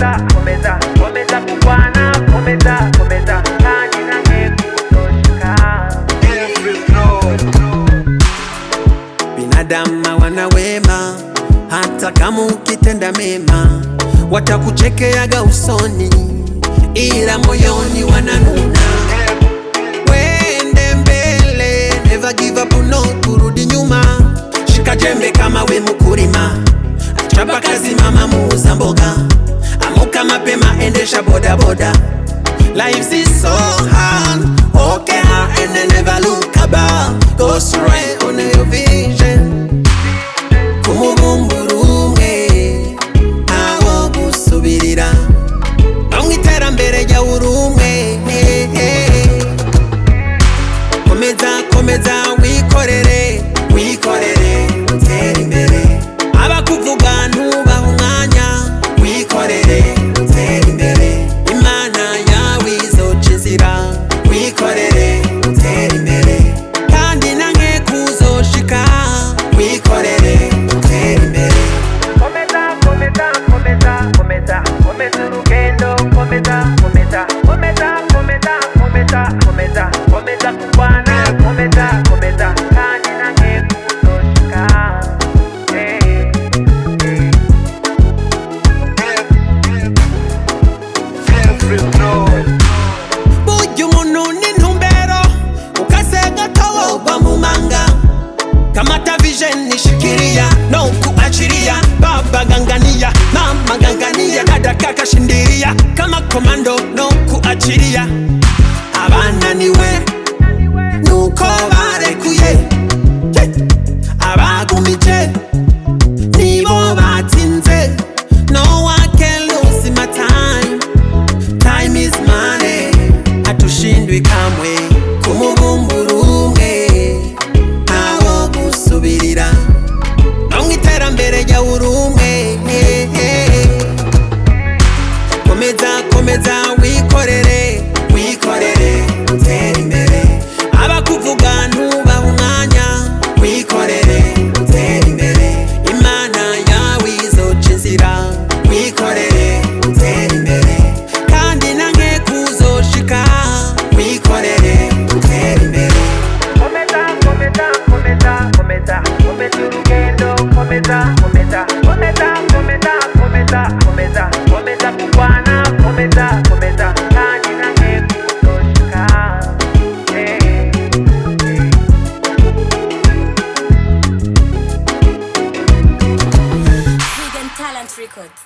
komeza komeza komeza kubana komeza komeza kandi nange kutoshika. Binadamu wana wema, hata kama ukitenda mema watakuchekeaga usoni, ila moyoni wananuna. Wende mbele, never give up, no kurudi nyuma. Shika jembe kama we mkulima, chapa kazi mama muuza mboga, amuka mapema endesha boda boda. Life is so hard, okay hard and I never look back. Go straight on your vision, kumubumburumwe aho gusubirira amwiterambere rya urumwe. Komeza komeza wikorere wikorere utera imbere, abakuvuga ntubaha umwanya, wikorere utera imbere, Imana yawe izoca inzira, wikorere utera imbere, kandi nange kuzoshika, wikorere utera imbere. Komeza komeza komeza komeza komeza urugendo komeza komeza komeza komeza komeza komeza komeza kubana komeza komeza kandi nange kutoshika. Burya umuntu n'intumbero ukasega tawogwa mu manga, kamata vision nishikiria no kuachiria, baba gangania mama gangania, dada kaka shindiria, kama komando no kuachiria. Abananiwe nuko barekuye, abagumije nibo batsinze. No one can lose my time, time is money, hatushindwi kamwe kumubumburumwe aho gusubirira amwiterambere rya urumwe. Komeza komeza wikorere wikorere utera imbere, abakuvuga ntubaha umwanya, wikorere utera imbere, Imana yawe izoca inzira, wikorere utera imbere, kandi nange kuzoshika, wikorere utera imbere. Komeza komeza komeza komeza komeza urugendo komeza komeza komeza komeza komeza komeza komeza kubana komeza komeza kandi nange kutoshika. Hidden Talent Records.